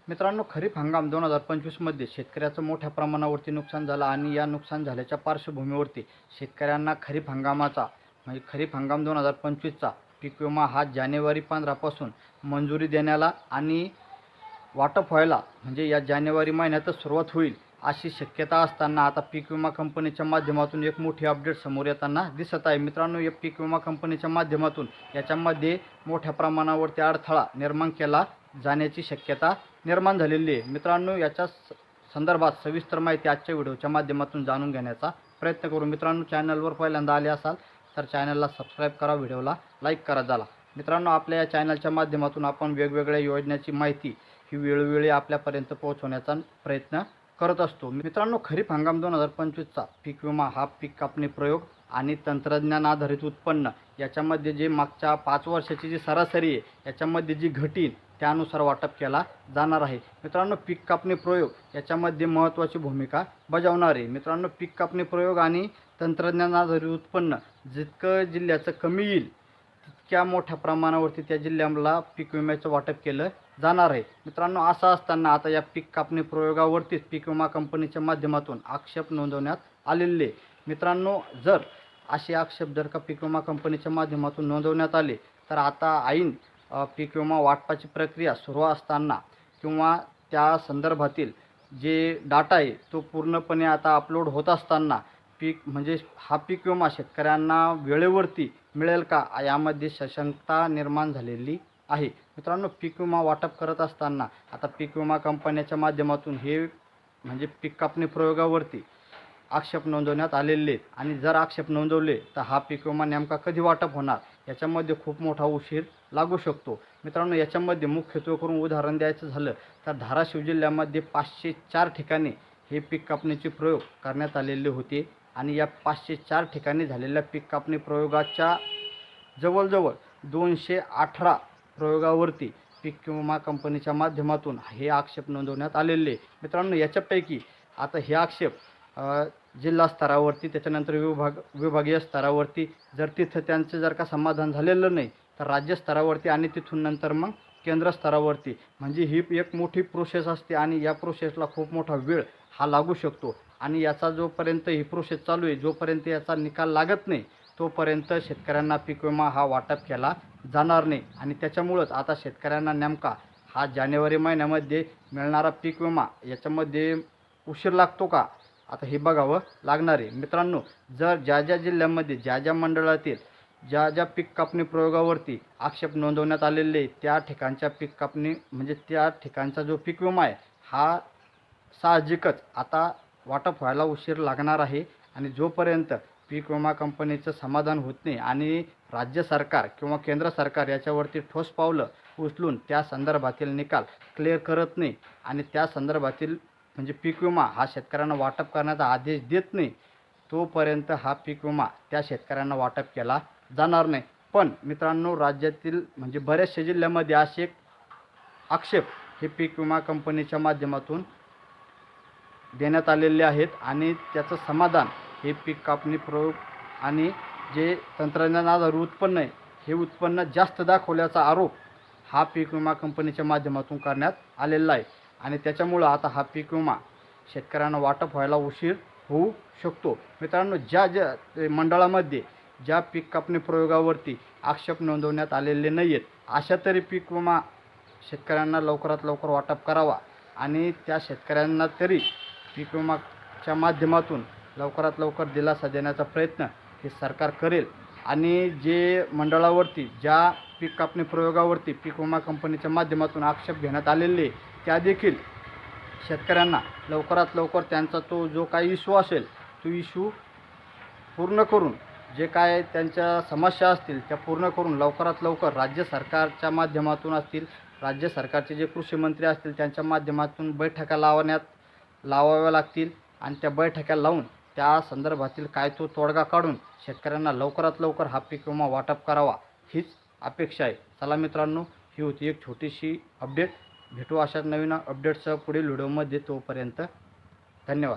मित्रांनो, खरीप हंगाम 2025 मध्ये शेतकऱ्याचं मोठ्या प्रमाणावरती नुकसान झालं आणि या नुकसान झाल्याच्या पार्श्वभूमीवरती शेतकऱ्यांना खरीप हंगामाचा म्हणजे खरीप हंगाम 2025चा पीक विमा हा जानेवारी 15 पासून मंजुरी देण्याला आणि वाटप व्हायला म्हणजे या जानेवारी महिन्यातच सुरुवात होईल अशी शक्यता असताना आता पीक विमा कंपनीच्या माध्यमातून एक मोठी अपडेट समोर येताना दिसत आहे. मित्रांनो, या पीक विमा कंपनीच्या माध्यमातून याच्यामध्ये मोठ्या प्रमाणावरती अडथळा निर्माण केला जाण्याची शक्यता निर्माण झालेली आहे. मित्रांनो, याच्या संदर्भात सविस्तर माहिती आजच्या व्हिडिओच्या माध्यमातून जाणून घेण्याचा प्रयत्न करू. मित्रांनो, चॅनलवर पहिल्यांदा आले असाल तर चॅनलला सबस्क्राईब करा, व्हिडिओला लाईक करा. झाला मित्रांनो, आपल्या या चॅनलच्या माध्यमातून आपण वेगवेगळ्या योजनेची माहिती ही वेळोवेळी आपल्यापर्यंत पोहोचवण्याचा प्रयत्न करत असतो. मित्रांनो, खरीप हंगाम 2025चा पीक विमा हा पीक कापणी प्रयोग आणि तंत्रज्ञान आधारित उत्पन्न याच्यामध्ये जे मागच्या 5 वर्षाची जी सरासरी आहे याच्यामध्ये जी घट येईल त्यानुसार वाटप केला जाणार आहे. मित्रांनो, पीक कापणी प्रयोग याच्यामध्ये महत्त्वाची भूमिका बजावणार आहे. मित्रांनो, पीक कापणी प्रयोग आणि तंत्रज्ञान आधारित उत्पन्न जितकं जिल्ह्याचं कमी येईल तितक्या मोठ्या प्रमाणावरती त्या जिल्ह्याला पीक विम्याचं वाटप केलं जाणार आहे. मित्रांनो, असं असताना आता या पीक कापणी प्रयोगावरतीच पीक विमा कंपनीच्या माध्यमातून आक्षेप नोंदवण्यात आलेले. मित्रांनो, जर असे आक्षेप जर का पीक विमा कंपनीच्या माध्यमातून नोंदवण्यात आले तर आता ऐन पीक विमा वाटपाची प्रक्रिया सुरू असताना किंवा त्या संदर्भातील जे डाटा आहे तो पूर्णपणे आता अपलोड होत असताना पीक म्हणजे हा पीक विमा शेतकऱ्यांना वेळेवरती मिळेल का यामध्ये सशंकता निर्माण झालेली आहे. मित्रांनो, पीक विमा वाटप करत असताना आता पीक विमा कंपन्याच्या माध्यमातून हे म्हणजे पीक कापणी प्रयोगावरती आक्षेप नोंदवण्यात आलेले आहेत आणि जर आक्षेप नोंदवले तर हा पीक विमा नेमका कधी वाटप होणार याच्यामध्ये खूप मोठा उशीर लागू शकतो. मित्रांनो, याच्यामध्ये मुख्यत्वे करून उदाहरण द्यायचं झालं तर धाराशिव जिल्ह्यामध्ये 504 ठिकाणी हे पीक कापणीचे प्रयोग करण्यात आलेले होते आणि या 504 ठिकाणी झालेल्या पीक कापणी प्रयोगाच्या जवळजवळ 218 प्रयोगावरती पीक विमा कंपनीच्या माध्यमातून हे आक्षेप नोंदवण्यात आलेले. मित्रांनो, याच्यापैकी आता हे आक्षेप जिल्हा स्तरावरती त्याच्यानंतर विभागीय स्तरावरती जर तिथं त्यांचं जर का समाधान झालेलं नाही तर राज्य स्तरावरती आणि तिथून नंतर मग केंद्र स्तरावरती म्हणजे ही एक मोठी प्रोसेस असते आणि या प्रोसेसला खूप मोठा वेळ हा लागू शकतो आणि याचा जोपर्यंत ही प्रोसेस चालू आहे जोपर्यंत याचा निकाल लागत नाही तोपर्यंत शेतकऱ्यांना पीक विमा हा वाटप केला जाणार नाही आणि त्याच्यामुळंच आता शेतकऱ्यांना नेमका हा जानेवारी महिन्यामध्ये मिळणारा पीक विमा याच्यामध्ये उशीर लागतो का आता हे बघावं लागणार आहे. मित्रांनो, जर ज्या ज्या जिल्ह्यामध्ये ज्या ज्या मंडळातील ज्या ज्या पीक कापणी प्रयोगावरती आक्षेप नोंदवण्यात आलेले त्या ठिकाणच्या पीक कापणी म्हणजे त्या ठिकाणचा जो पीक विमा आहे हा साहजिकच आता वाटप व्हायला उशीर लागणार आहे आणि जोपर्यंत पीक विमा कंपनीचं समाधान होत नाही आणि राज्य सरकार किंवा केंद्र सरकार याच्यावरती ठोस पावलं उचलून त्या संदर्भातील निकाल क्लिअर करत नाही आणि त्या संदर्भातील म्हणजे पीक विमा हा शेतकऱ्यांना वाटप करण्याचा आदेश देत नाही तोपर्यंत हा पीक विमा त्या शेतकऱ्यांना वाटप केला जाणार नाही. पण मित्रांनो, राज्यातील म्हणजे बऱ्याचशा जिल्ह्यामध्ये असे आक्षेप हे पीक विमा कंपनीच्या माध्यमातून देण्यात आलेले आहेत आणि त्याचं समाधान हे पीक कापणी प्रयोग आणि जे तंत्रज्ञान आधारित उत्पन्न आहे हे उत्पन्न जास्त दाखवल्याचा आरोप हा पीक विमा कंपनीच्या माध्यमातून करण्यात आलेला आहे आणि त्याच्यामुळं आता हा पीक विमा शेतकऱ्यांना वाटप व्हायला उशीर होऊ शकतो. मित्रांनो, ज्या ज्या मंडळामध्ये ज्या पीक कापणी प्रयोगावरती आक्षेप नोंदवण्यात आलेले नाही आहेत अशा तरी पीक विमा शेतकऱ्यांना लवकरात लवकर वाटप करावा आणि त्या शेतकऱ्यांना तरी पीक विमाच्या माध्यमातून लवकरात लवकर दिलासा देण्याचा प्रयत्न हे सरकार करेल आणि जे मंडळावरती ज्या पीक कापणी प्रयोगावरती पीक विमा कंपनीच्या माध्यमातून आक्षेप घेण्यात आलेले त्या देखील शेतकऱ्यांना लवकरात लवकर त्यांचा तो जो काही इश्यू असेल तो इश्यू पूर्ण करून जे काय त्यांच्या समस्या असतील त्या पूर्ण करून लवकरात लवकर राज्य सरकारच्या माध्यमातून असतील राज्य सरकारचे जे कृषी मंत्री असतील त्यांच्या माध्यमातून बैठका लावाव्या लागतील आणि त्या बैठका लावून त्या संदर्भातील काय तो तोडगा काढून शेतकऱ्यांना लवकरात लवकर हा पीक विमा वाटप करावा हीच अपेक्षा आहे. चला मित्रांनो, ही होती एक छोटीशी अपडेट. भेटू अशाच नवीन अपडेट्ससह पुढील व्हिडिओमध्ये. तोपर्यंत धन्यवाद.